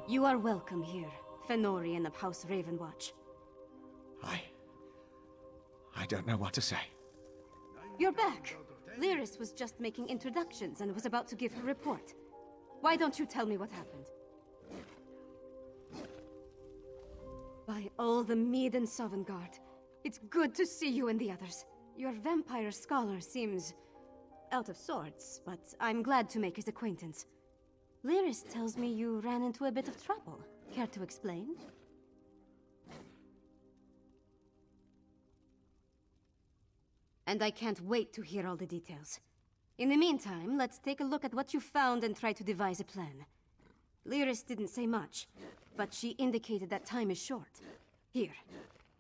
You are welcome here, Fenorian of House Ravenwatch. I don't know what to say. You're back! Lyris was just making introductions and was about to give her report. Why don't you tell me what happened? By all the Mead and Sovngarde, it's good to see you and the others. Your vampire scholar seems out of sorts, but I'm glad to make his acquaintance. Lyris tells me you ran into a bit of trouble. Care to explain? And I can't wait to hear all the details. In the meantime, let's take a look at what you found and try to devise a plan. Lyris didn't say much, but she indicated that time is short. Here,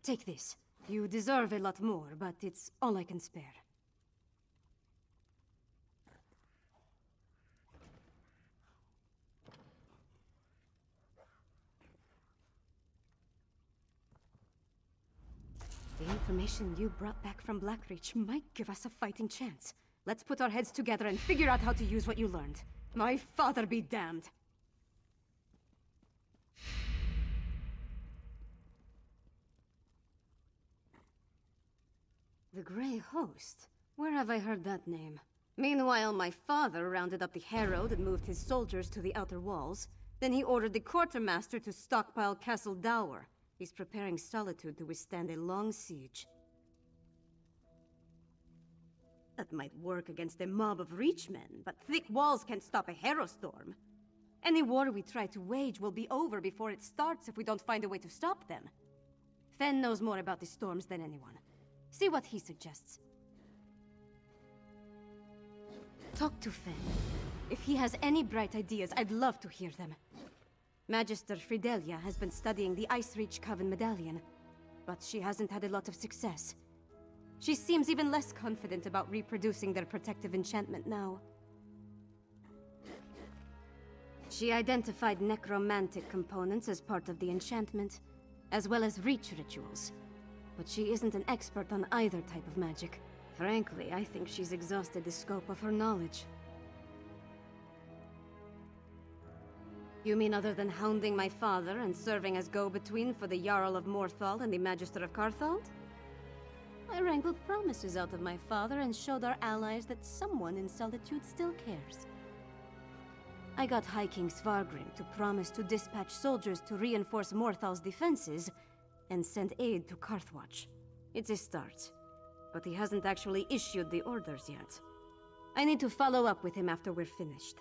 take this. You deserve a lot more, but it's all I can spare. The information you brought back from Blackreach might give us a fighting chance. Let's put our heads together and figure out how to use what you learned. My father be damned! The Grey Host? Where have I heard that name? Meanwhile, my father rounded up the Herald and moved his soldiers to the outer walls. Then he ordered the quartermaster to stockpile Castle Dower. He's preparing Solitude to withstand a long siege. That might work against a mob of Reachmen, but thick walls can't stop a Herostorm. Any war we try to wage will be over before it starts if we don't find a way to stop them. Fen knows more about the storms than anyone. See what he suggests. Talk to Fen. If he has any bright ideas, I'd love to hear them. Magister Fidelia has been studying the Icereach Coven medallion, but she hasn't had a lot of success. She seems even less confident about reproducing their protective enchantment now. She identified necromantic components as part of the enchantment, as well as reach rituals. But she isn't an expert on either type of magic. Frankly, I think she's exhausted the scope of her knowledge. You mean other than hounding my father and serving as go-between for the Jarl of Morthal and the Magister of Carthald? I wrangled promises out of my father and showed our allies that someone in Solitude still cares. I got High King Svargrim to promise to dispatch soldiers to reinforce Morthal's defenses and send aid to Carthwatch. It's a start, but he hasn't actually issued the orders yet. I need to follow up with him after we're finished.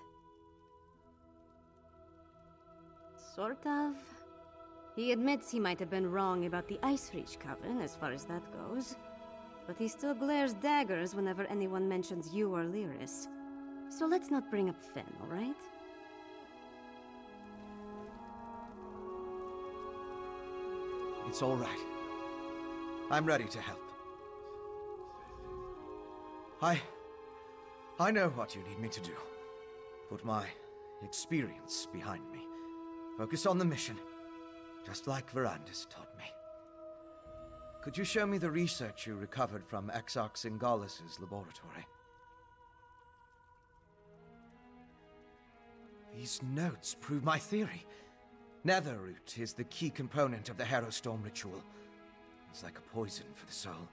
Sort of. He admits he might have been wrong about the Icereach Coven, as far as that goes. But he still glares daggers whenever anyone mentions you or Lyris. So let's not bring up Fen, alright? It's all right. I'm ready to help. I know what you need me to do. Put my experience behind me. Focus on the mission, just like Verandis taught me. Could you show me the research you recovered from Exarch Singalis' laboratory? These notes prove my theory. Netherroot is the key component of the Herostorm ritual. It's like a poison for the soul.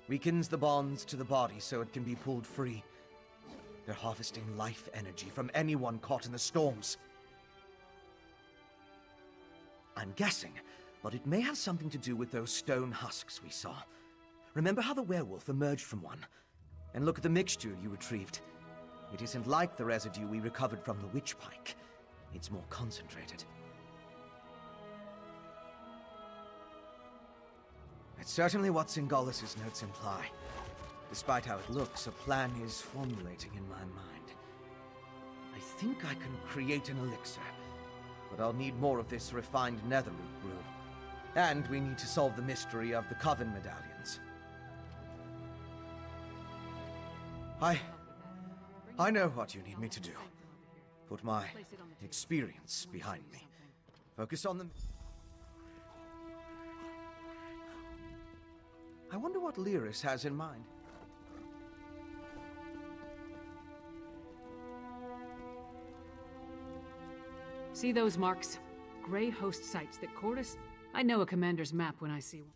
Weakens the bonds to the body so it can be pulled free. They're harvesting life energy from anyone caught in the storms. I'm guessing, but it may have something to do with those stone husks we saw. Remember how the werewolf emerged from one? And look at the mixture you retrieved. It isn't like the residue we recovered from the witch pike. It's more concentrated. It's certainly what Singalis' notes imply. Despite how it looks, a plan is formulating in my mind. I think I can create an elixir, but I'll need more of this refined netherroot brew. And we need to solve the mystery of the Coven medallions. I know what you need me to do. Put my experience behind me. Focus on the... I wonder what Lyris has in mind. See those marks? Grey host sites that Chorus... I know a commander's map when I see one.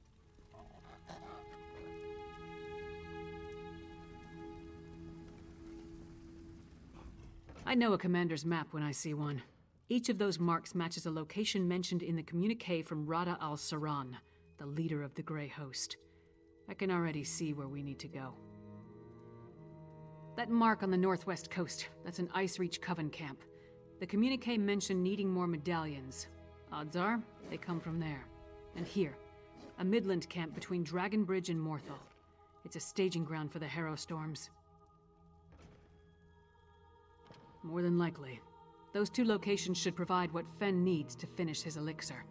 I know a commander's map when I see one. Each of those marks matches a location mentioned in the communique from Rada al-Saran, the leader of the Grey host. I can already see where we need to go. That mark on the northwest coast, that's an Ice Reach Coven camp. The communique mentioned needing more medallions. Odds are, they come from there. And here, a Midland camp between Dragon Bridge and Morthal. It's a staging ground for the Harrow Storms. More than likely. Those two locations should provide what Fen needs to finish his elixir.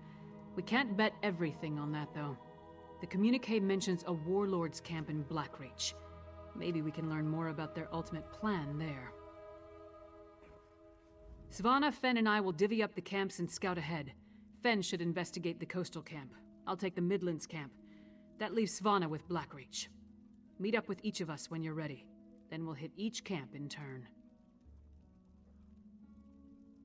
We can't bet everything on that, though. The communique mentions a warlord's camp in Blackreach. Maybe we can learn more about their ultimate plan there. Svanna, Fen, and I will divvy up the camps and scout ahead. Fen should investigate the coastal camp. I'll take the Midlands camp. That leaves Svanna with Blackreach. Meet up with each of us when you're ready. Then we'll hit each camp in turn.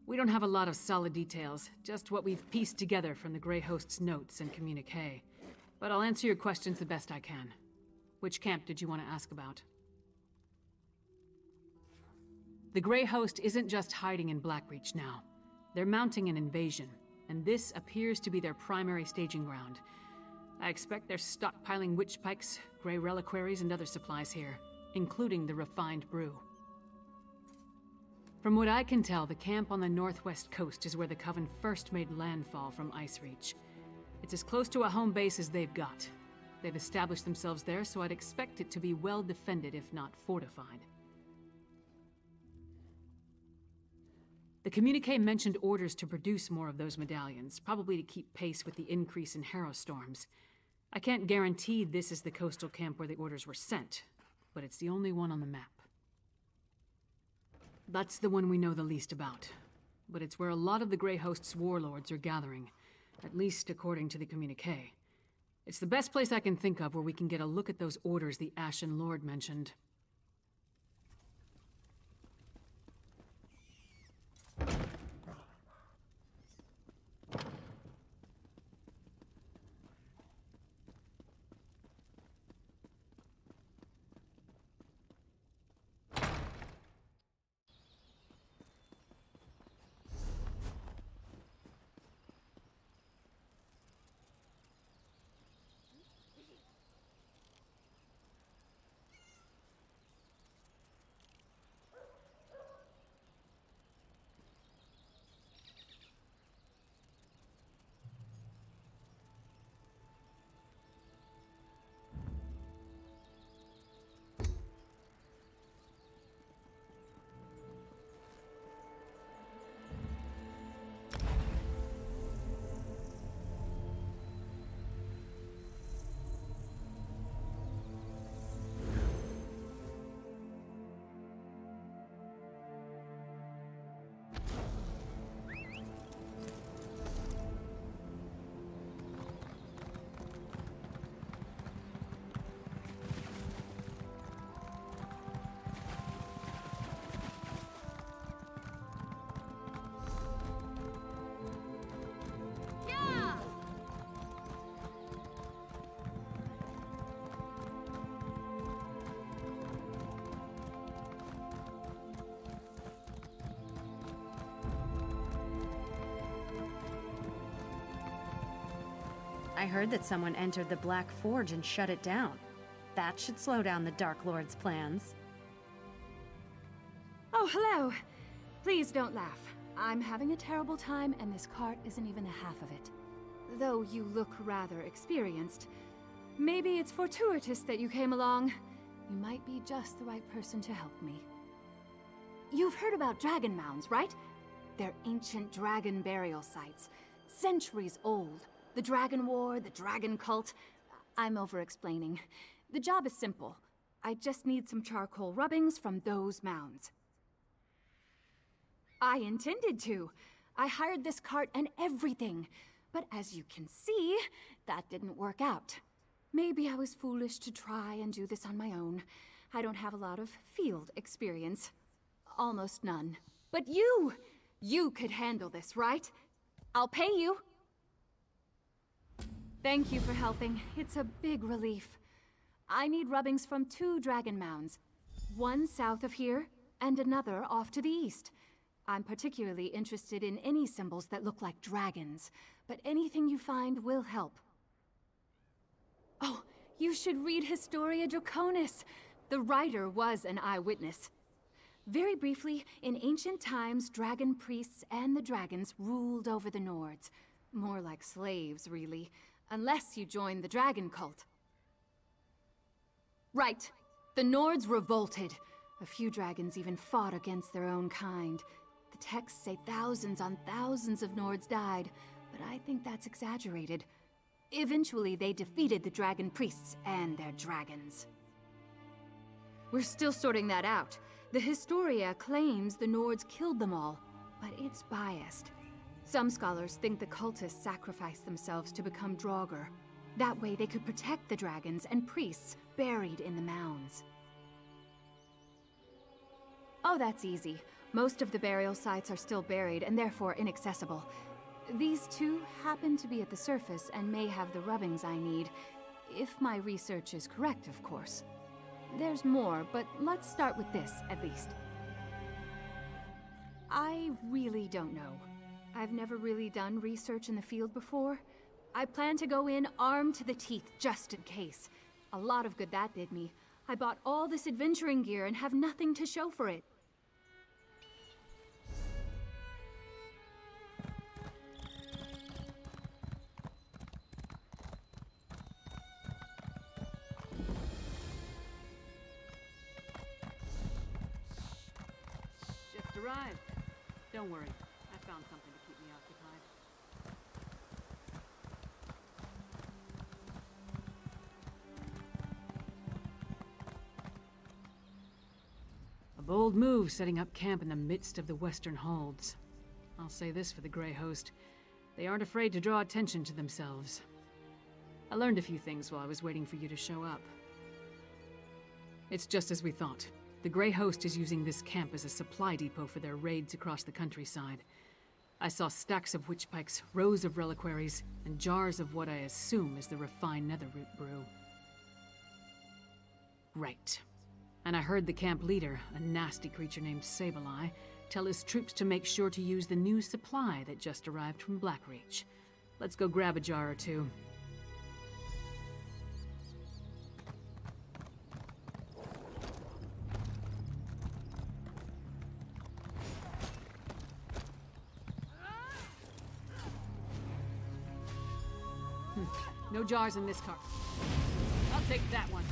We don't have a lot of solid details, just what we've pieced together from the Grey host's notes and communique. But I'll answer your questions the best I can. Which camp did you want to ask about? The Grey host isn't just hiding in Blackreach now. They're mounting an invasion, and this appears to be their primary staging ground. I expect they're stockpiling witch pikes, Grey reliquaries, and other supplies here, including the refined brew. From what I can tell, the camp on the northwest coast is where the Coven first made landfall from Ice Reach. It's as close to a home base as they've got. They've established themselves there, so I'd expect it to be well defended, if not fortified. The communique mentioned orders to produce more of those medallions, probably to keep pace with the increase in Harrow Storms. I can't guarantee this is the coastal camp where the orders were sent, but it's the only one on the map. That's the one we know the least about, but it's where a lot of the Grey host's warlords are gathering, at least according to the communique. It's the best place I can think of where we can get a look at those orders the Ashen Lord mentioned. I heard that someone entered the Black Forge and shut it down. That should slow down the Dark Lord's plans. Oh, hello. Please don't laugh. I'm having a terrible time, and this cart isn't even a half of it. Though you look rather experienced. Maybe it's fortuitous that you came along. You might be just the right person to help me. You've heard about dragon mounds, right? They're ancient dragon burial sites. Centuries old. The Dragon War, the Dragon Cult. I'm over-explaining. The job is simple. I just need some charcoal rubbings from those mounds. I intended to. I hired this cart and everything. But as you can see, that didn't work out. Maybe I was foolish to try and do this on my own. I don't have a lot of field experience. Almost none. But you could handle this, right? I'll pay you. Thank you for helping. It's a big relief. I need rubbings from 2 dragon mounds. One south of here, and another off to the east. I'm particularly interested in any symbols that look like dragons, but anything you find will help. Oh, you should read Historia Draconis. The writer was an eyewitness. Very briefly, in ancient times, dragon priests and the dragons ruled over the Nords. More like slaves, really. Unless you joined the dragon cult. Right. The Nords revolted. A few dragons even fought against their own kind. The texts say thousands on thousands of Nords died, but I think that's exaggerated. Eventually, they defeated the dragon priests and their dragons. We're still sorting that out. The Historia claims the Nords killed them all, but it's biased. Some scholars think the cultists sacrificed themselves to become Draugr. That way they could protect the dragons and priests buried in the mounds. Oh, that's easy. Most of the burial sites are still buried and therefore inaccessible. These 2 happen to be at the surface and may have the rubbings I need. If my research is correct, of course. There's more, but let's start with this, at least. I really don't know. I've never really done research in the field before. I plan to go in armed to the teeth, just in case. A lot of good that did me. I bought all this adventuring gear and have nothing to show for it. Just arrived. Don't worry, I found something to keep me occupied. A bold move setting up camp in the midst of the Western Holds. I'll say this for the Grey Host. They aren't afraid to draw attention to themselves. I learned a few things while I was waiting for you to show up. It's just as we thought. The Grey Host is using this camp as a supply depot for their raids across the countryside. I saw stacks of witch pikes, rows of reliquaries, and jars of what I assume is the refined netherroot brew. Right. And I heard the camp leader, a nasty creature named Sableye, tell his troops to make sure to use the new supply that just arrived from Blackreach. Let's go grab a jar or 2. No jars in this car. I'll take that one.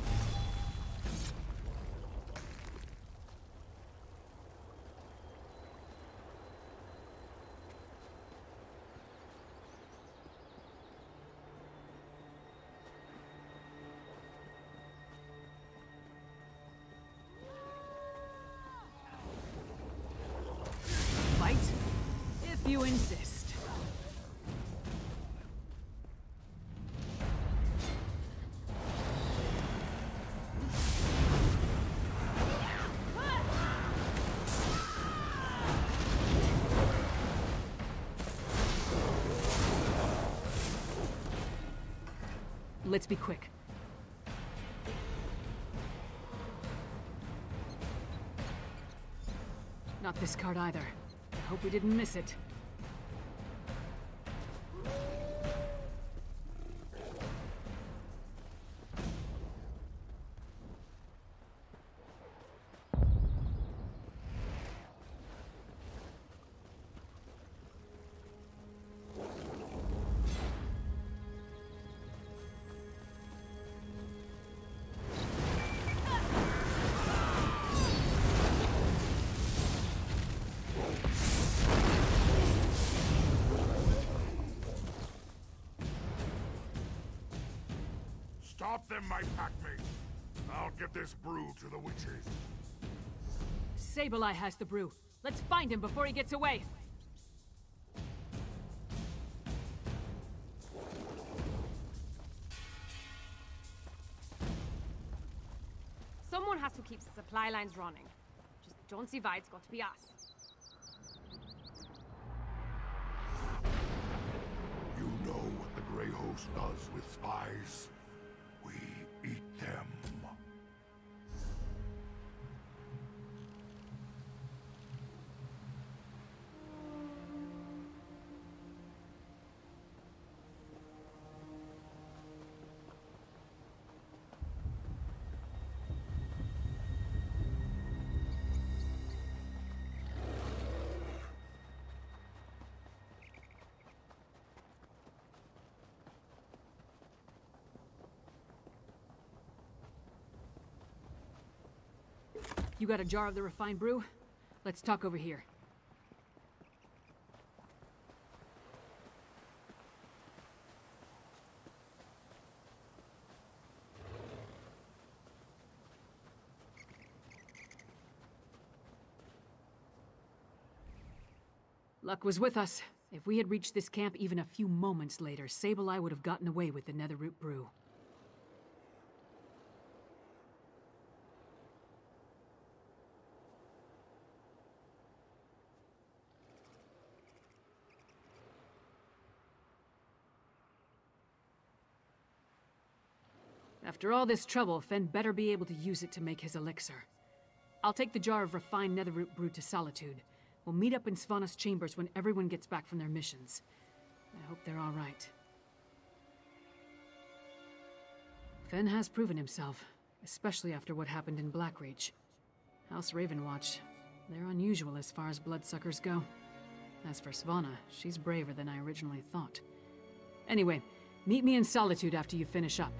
Fight? If you insist. Let's be quick. Not this card either. I hope we didn't miss it. Stop them, my packmates! I'll get this brew to the witches. Sableye has the brew. Let's find him before he gets away. Someone has to keep the supply lines running. Just don't see why it's got to be us. Grey Host does with spies. We eat them. You got a jar of the refined brew? Let's talk over here. Luck was with us. If we had reached this camp even a few moments later, Sableye would have gotten away with the Netherroot brew. After all this trouble, Fen better be able to use it to make his elixir. I'll take the jar of refined Netherroot brew to Solitude. We'll meet up in Svanna's chambers when everyone gets back from their missions. I hope they're all right. Fen has proven himself, especially after what happened in Blackreach. House Ravenwatch, they're unusual as far as bloodsuckers go. As for Svanna, she's braver than I originally thought. Anyway, meet me in Solitude after you finish up.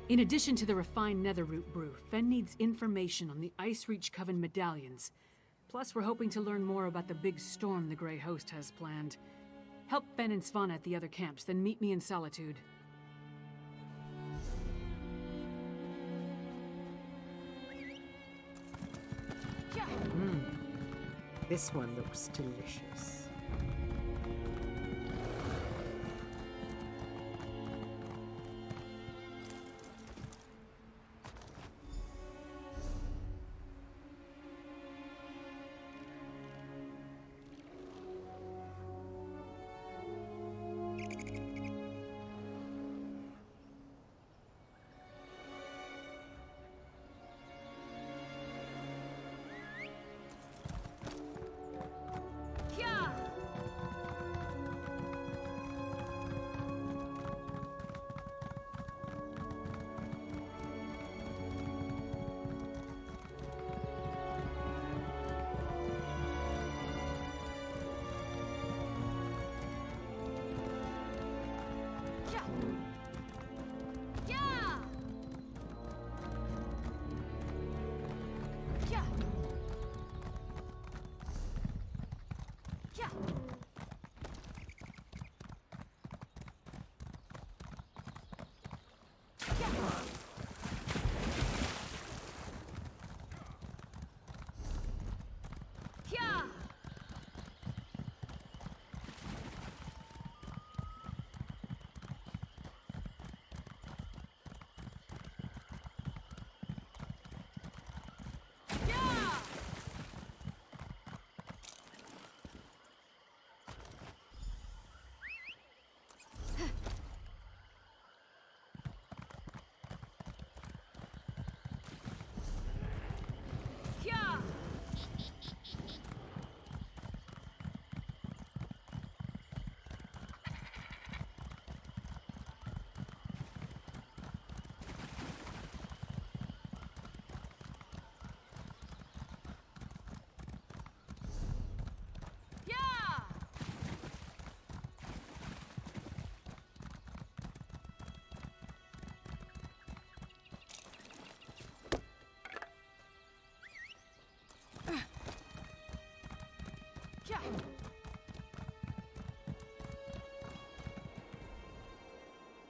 In addition to the refined Netherroot brew, Fen needs information on the Icereach Coven medallions. Plus, we're hoping to learn more about the big storm the Grey Host has planned. Help Fen and Svanna at the other camps, then meet me in Solitude. This one looks delicious.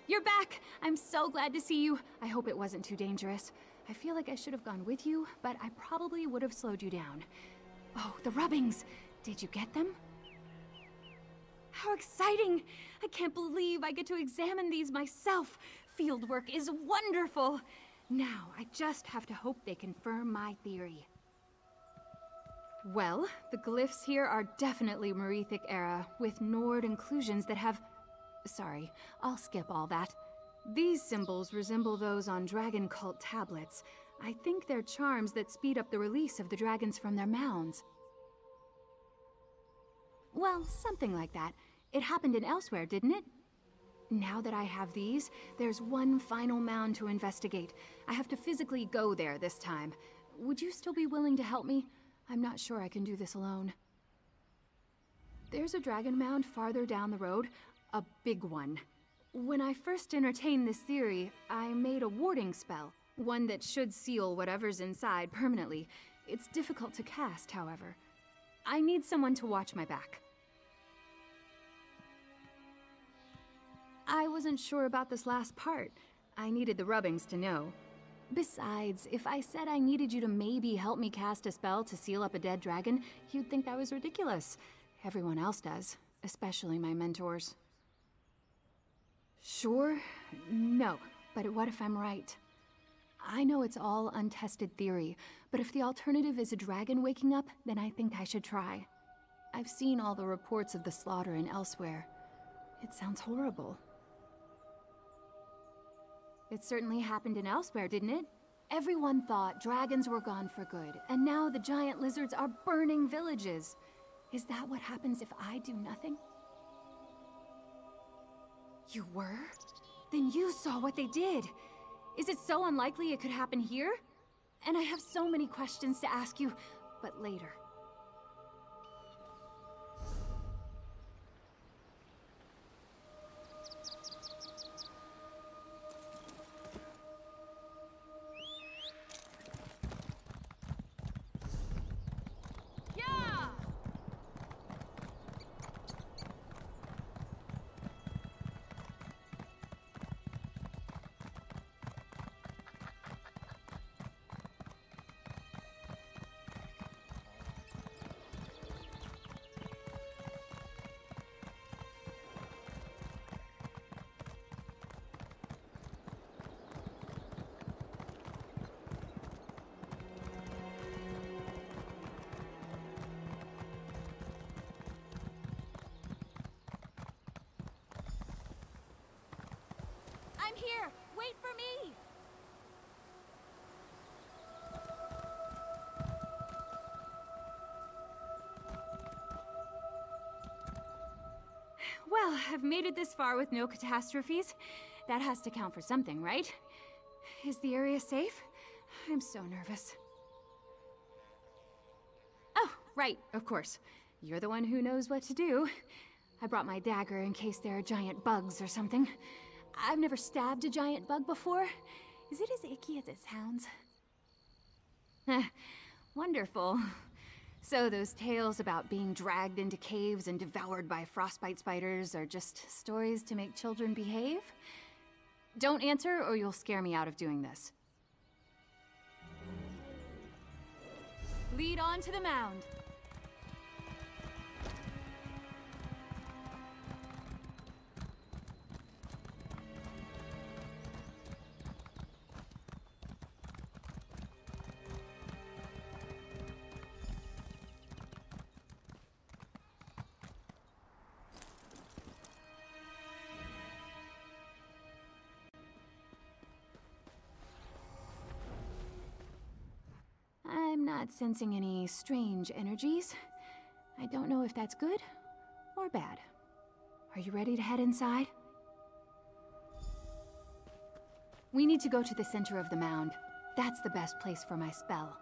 You're back! I'm so glad to see you. I hope it wasn't too dangerous. I feel like I should have gone with you, but I probably would have slowed you down. Oh, the rubbings! Did you get them? How exciting! I can't believe I get to examine these myself. Fieldwork is wonderful. Now, I just have to hope they confirm my theory. Well, the glyphs here are definitely Merethic era, with Nord inclusions that have... Sorry, I'll skip all that. These symbols resemble those on dragon cult tablets. I think they're charms that speed up the release of the dragons from their mounds. Well, something like that. It happened in Elsewhere, didn't it? Now that I have these, there's one final mound to investigate. I have to physically go there this time. Would you still be willing to help me? I'm not sure I can do this alone. There's a dragon mound farther down the road, a big one. When I first entertained this theory, I made a warding spell, one that should seal whatever's inside permanently. It's difficult to cast, however. I need someone to watch my back. I wasn't sure about this last part. I needed the rubbings to know. Besides, if I said I needed you to maybe help me cast a spell to seal up a dead dragon, you'd think that was ridiculous. Everyone else does, especially my mentors. Sure? No. But what if I'm right? I know it's all untested theory, but if the alternative is a dragon waking up, then I think I should try. I've seen all the reports of the slaughter and Elsewhere. It sounds horrible. It certainly happened in Elsewhere, didn't it? Everyone thought dragons were gone for good, and now the giant lizards are burning villages. Is that what happens if I do nothing? You were? Then you saw what they did. Is it so unlikely it could happen here? And I have so many questions to ask you, but later. I'm here! Wait for me! Well, I've made it this far with no catastrophes. That has to count for something, right? Is the area safe? I'm so nervous. Oh, right, of course. You're the one who knows what to do. I brought my dagger in case there are giant bugs or something. I've never stabbed a giant bug before. Is it as icky as it sounds? Wonderful. So those tales about being dragged into caves and devoured by frostbite spiders are just stories to make children behave? Don't answer or you'll scare me out of doing this. Lead on to the mound. I'm not sensing any strange energies. I don't know if that's good or bad. Are you ready to head inside? We need to go to the center of the mound. That's the best place for my spell.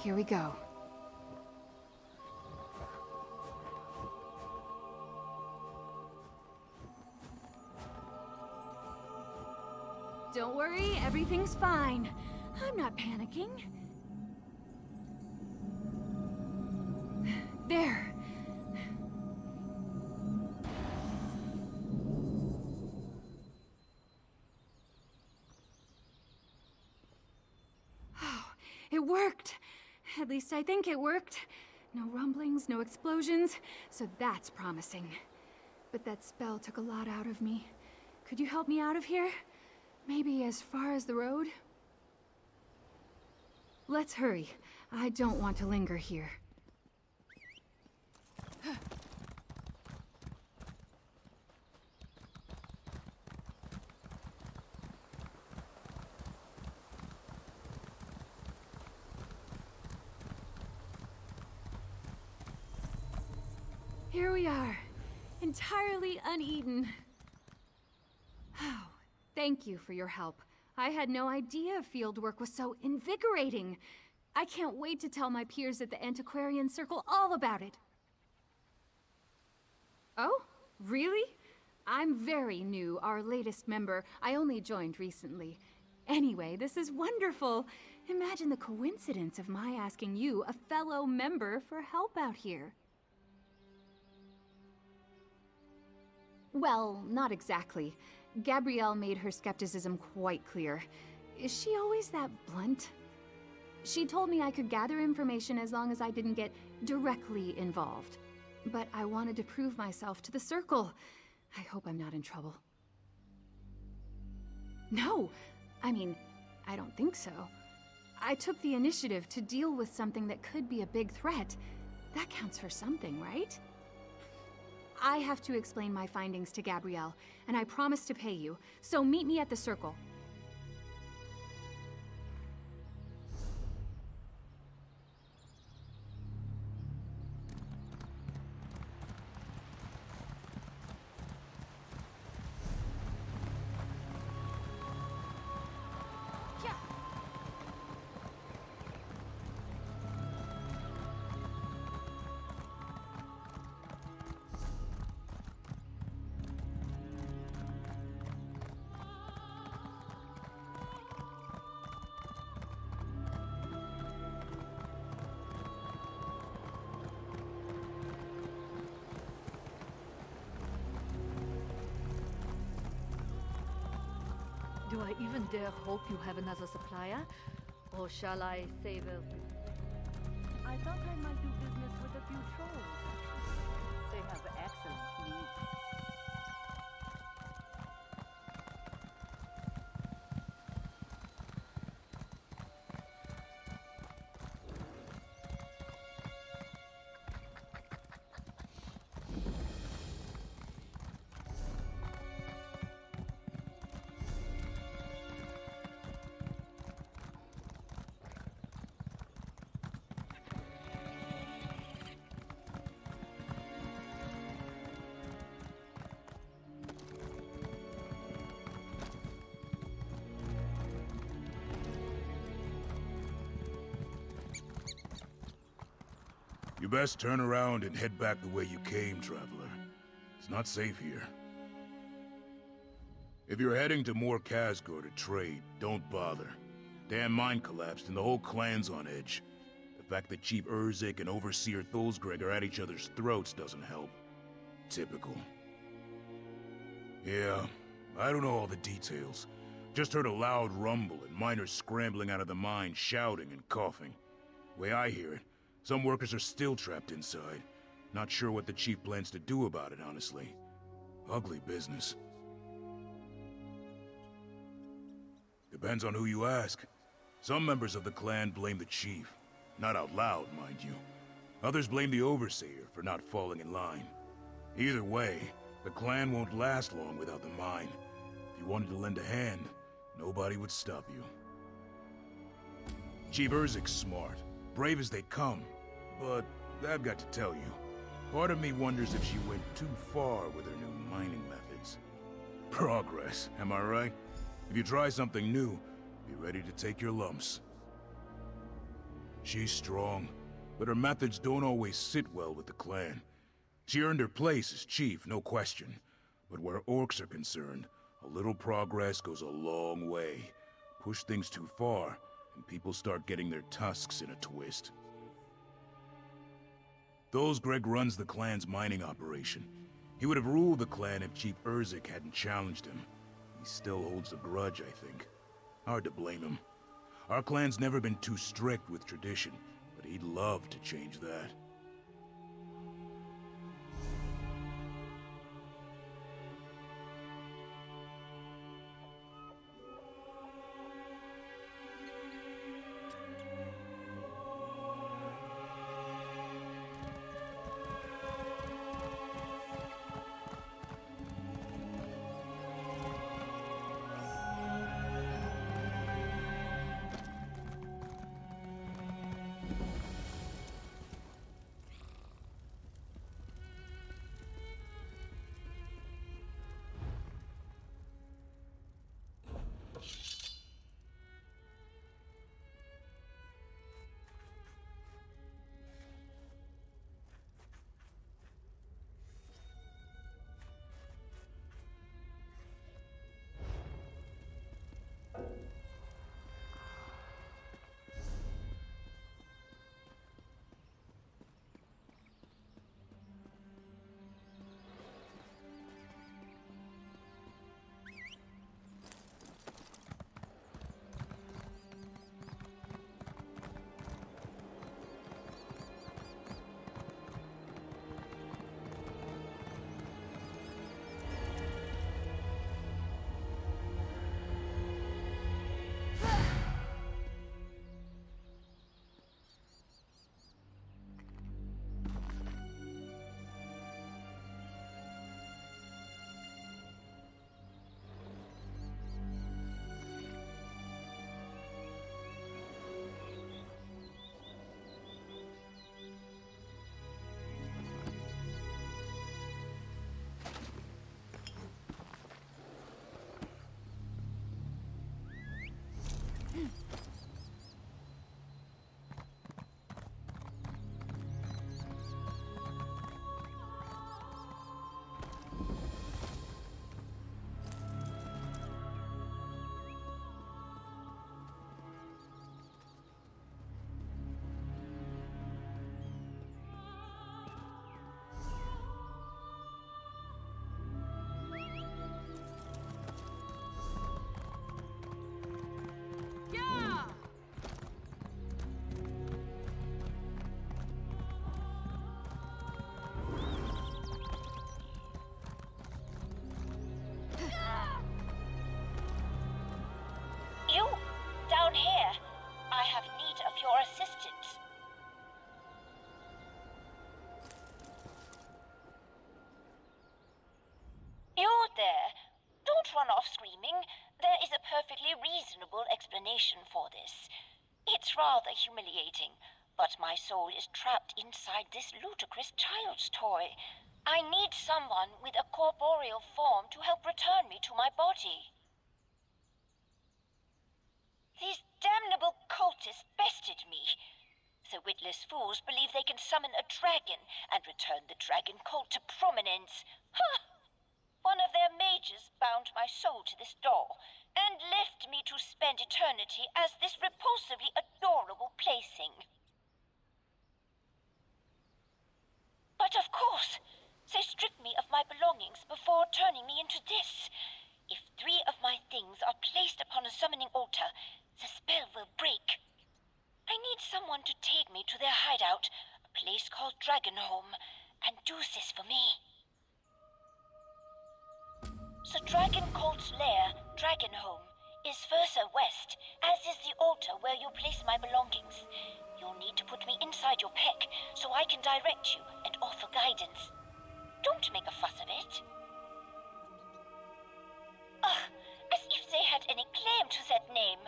Here we go. Don't worry, everything's fine. I'm not panicking. There. Oh, it worked. At least I think it worked. No rumblings, no explosions, so that's promising. But that spell took a lot out of me. Could you help me out of here? Maybe as far as the road? Let's hurry. I don't want to linger here. Here we are, entirely uneaten. Oh, thank you for your help. I had no idea fieldwork was so invigorating. I can't wait to tell my peers at the Antiquarian Circle all about it. Oh, really? I'm very new, our latest member. I only joined recently. Anyway, this is wonderful. Imagine the coincidence of my asking you, a fellow member, for help out here. Well, not exactly. Gabrielle made her skepticism quite clear. Is she always that blunt? She told me I could gather information as long as I didn't get directly involved. But I wanted to prove myself to the Circle. I hope I'm not in trouble. No! I mean, I don't think so. I took the initiative to deal with something that could be a big threat. That counts for something, right? I have to explain my findings to Gabrielle, and I promise to pay you, so meet me at the Circle. Do I even dare hope you have another supplier? Or shall I save it? I thought I might do business with a few trolls, actually. They have excellent meat. You best turn around and head back the way you came, traveler. It's not safe here. If you're heading to Mor Khazgor to trade, don't bother. Damn mine collapsed and the whole clan's on edge. The fact that Chief Urzik and Overseer Thulsgreg are at each other's throats doesn't help. Typical. Yeah, I don't know all the details. Just heard a loud rumble and miners scrambling out of the mine, shouting and coughing. Way I hear it, some workers are still trapped inside. Not sure what the chief plans to do about it, honestly. Ugly business. Depends on who you ask. Some members of the clan blame the chief. Not out loud, mind you. Others blame the Overseer for not falling in line. Either way, the clan won't last long without the mine. If you wanted to lend a hand, nobody would stop you. Chief Urzik's smart. Brave as they come. But I've got to tell you, part of me wonders if she went too far with her new mining methods. Progress, am I right? If you try something new, be ready to take your lumps. She's strong, but her methods don't always sit well with the clan. She earned her place as chief, no question. But where orcs are concerned, a little progress goes a long way. Push things too far, and people start getting their tusks in a twist. Thulsgreg runs the clan's mining operation. He would have ruled the clan if Chief Urzik hadn't challenged him. He still holds a grudge, I think. Hard to blame him. Our clan's never been too strict with tradition, but he'd love to change that. For this. It's rather humiliating, but my soul is trapped inside this ludicrous child's toy. I need someone with a corporeal form to help return me to my body. These damnable cultists bested me. The witless fools believe they can summon a dragon and return the dragon cult to prominence. Ha! One of their mages bound my soul to this door and left me to spend eternity as this repulsively adorable plaything. But of course, they stripped me of my belongings before turning me into this. If 3 of my things are placed upon a summoning altar, the spell will break. I need someone to take me to their hideout, a place called Dragonholm, and do this for me. The Dragon Cult's lair, Dragonholm, is further west, as is the altar where you place my belongings. You'll need to put me inside your pack, so I can direct you and offer guidance. Don't make a fuss of it. Ugh, as if they had any claim to that name.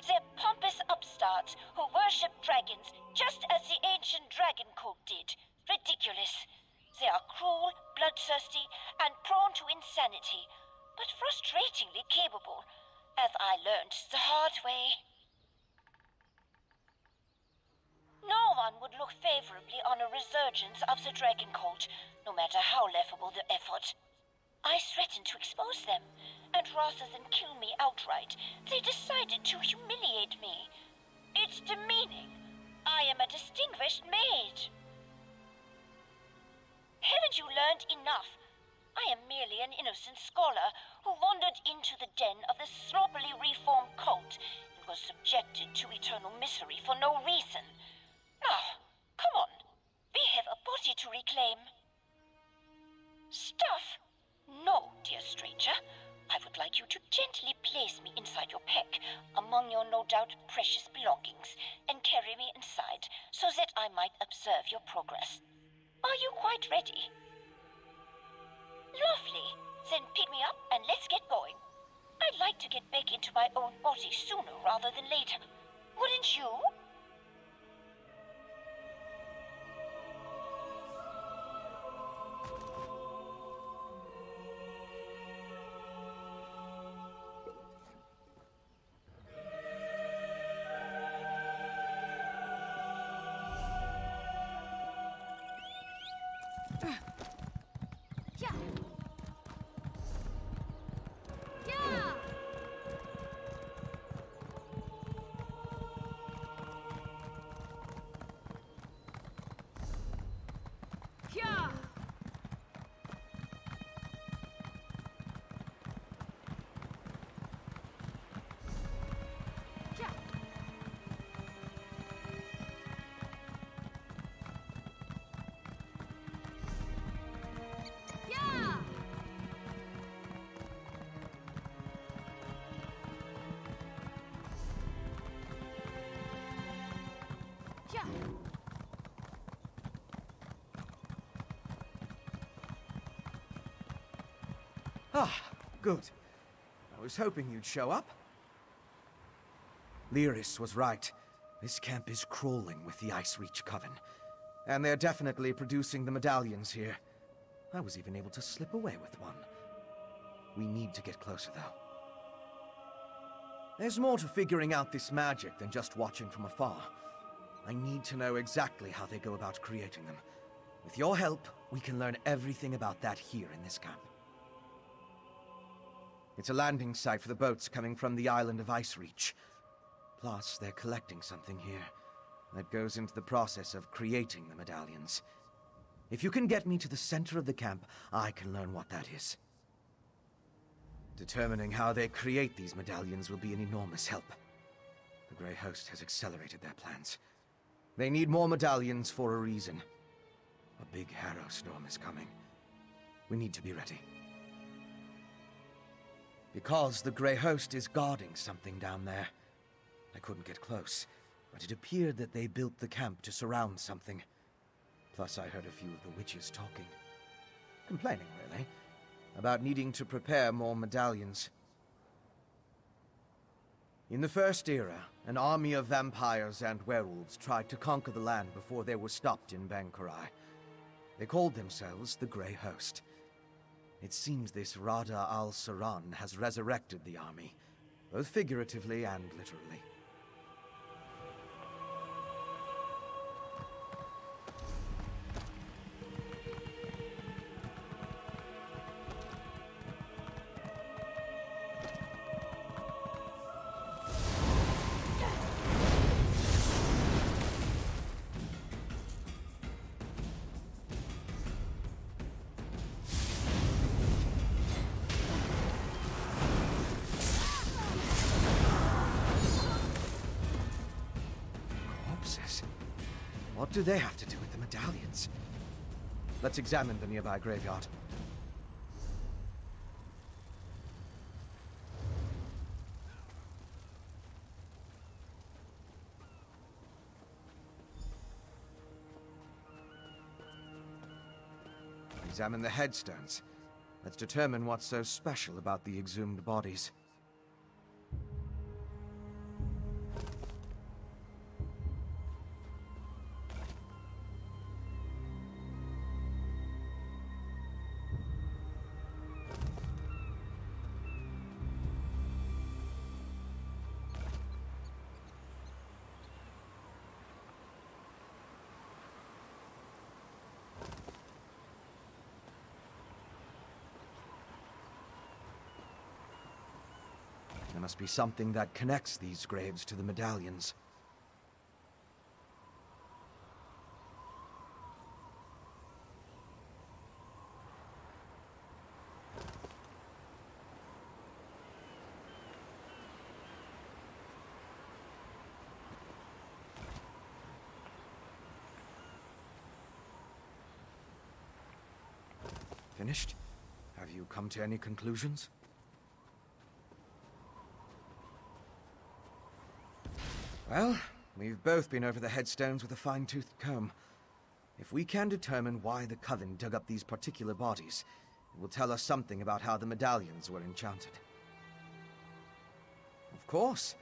They're pompous upstarts who worship dragons, just as the ancient dragon cult did. Ridiculous. They are cruel, bloodthirsty, and prone to insanity, but frustratingly capable, as I learned the hard way. No one would look favorably on a resurgence of the dragon cult, no matter how laughable the effort. I threatened to expose them, and rather than kill me outright, they decided to humiliate me. It's demeaning. I am a distinguished maid. Haven't you learned enough? I am merely an innocent scholar who wandered into the den of the sloppily reformed cult and was subjected to eternal misery for no reason. Now, come on. We have a body to reclaim. Stuff? No, dear stranger. I would like you to gently place me inside your pack, among your no doubt precious belongings, and carry me inside so that I might observe your progress. Are you quite ready? Lovely. Then pick me up and let's get going. I'd like to get back into my own body sooner rather than later. Wouldn't you? Ah, good. I was hoping you'd show up. Lyris was right. This camp is crawling with the Ice Reach Coven. And they're definitely producing the medallions here. I was even able to slip away with one. We need to get closer, though. There's more to figuring out this magic than just watching from afar. I need to know exactly how they go about creating them. With your help, we can learn everything about that here in this camp. It's a landing site for the boats coming from the island of Ice Reach. Plus, they're collecting something here that goes into the process of creating the medallions. If you can get me to the center of the camp, I can learn what that is. Determining how they create these medallions will be an enormous help. The Grey Host has accelerated their plans. They need more medallions for a reason. A big harrow storm is coming. We need to be ready. Because the Grey Host is guarding something down there. I couldn't get close, but it appeared that they built the camp to surround something. Plus, I heard a few of the witches talking. Complaining, really, about needing to prepare more medallions. In the First Era, an army of vampires and werewolves tried to conquer the land before they were stopped in Bankurai. They called themselves the Grey Host. It seems this Rada al-Saran has resurrected the army, both figuratively and literally. What do they have to do with the medallions? Let's examine the nearby graveyard. Examine the headstones. Let's determine what's so special about the exhumed bodies. There must be something that connects these graves to the medallions. Finished? Have you come to any conclusions? Well, we've both been over the headstones with a fine-toothed comb. If we can determine why the Coven dug up these particular bodies, it will tell us something about how the medallions were enchanted. Of course,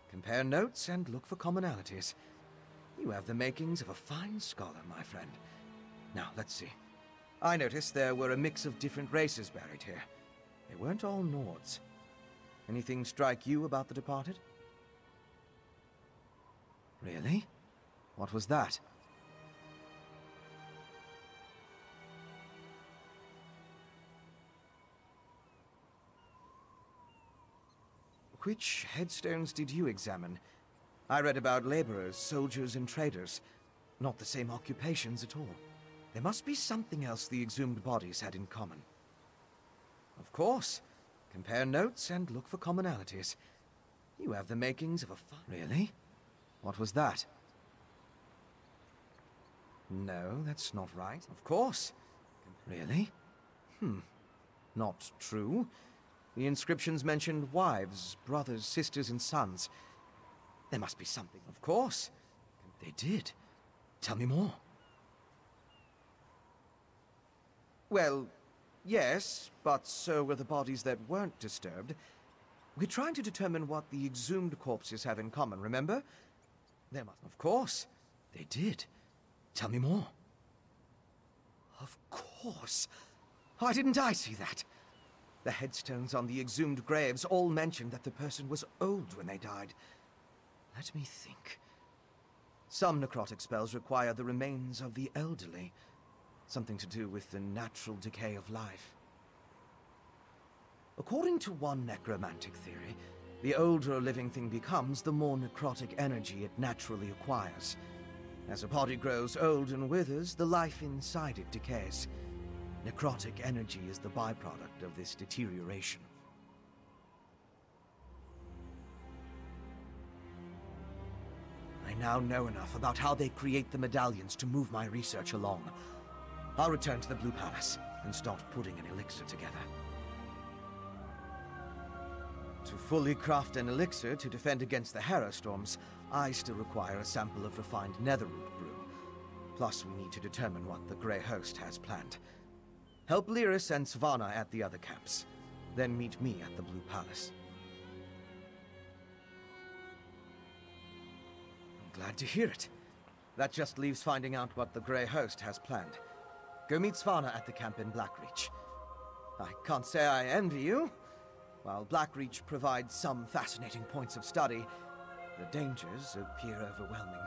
compare notes and look for commonalities. You have the makings of a fine scholar, my friend. Now, let's see. I noticed there were a mix of different races buried here. They weren't all Nords. Anything strike you about the departed? Really? What was that? Which headstones did you examine? I read about laborers, soldiers, and traders. Not the same occupations at all. There must be something else the exhumed bodies had in common. Of course. Compare notes and look for commonalities. You have the makings of a Really? What was that? No, that's not right. Of course. Really? Not true. The inscriptions mentioned wives, brothers, sisters, and sons. There must be something. Of course. They did. Tell me more. Well, yes, but so were the bodies that weren't disturbed. We're trying to determine what the exhumed corpses have in common, remember? There must... Of course. They did. Tell me more. Of course. Why didn't I see that? The headstones on the exhumed graves all mention that the person was old when they died. Let me think. Some necrotic spells require the remains of the elderly. Something to do with the natural decay of life. According to one necromantic theory, the older a living thing becomes, the more necrotic energy it naturally acquires. As a body grows old and withers, the life inside it decays. Necrotic energy is the byproduct of this deterioration. I now know enough about how they create the medallions to move my research along. I'll return to the Blue Palace and start putting an elixir together. To fully craft an elixir to defend against the Harrow Storms, I still require a sample of refined netherroot brew. Plus, we need to determine what the Grey Host has planned. Help Lyris and Svanna at the other camps. Then meet me at the Blue Palace. I'm glad to hear it. That just leaves finding out what the Grey Host has planned. Go meet Svanna at the camp in Blackreach. I can't say I envy you. While Blackreach provides some fascinating points of study, the dangers appear overwhelming.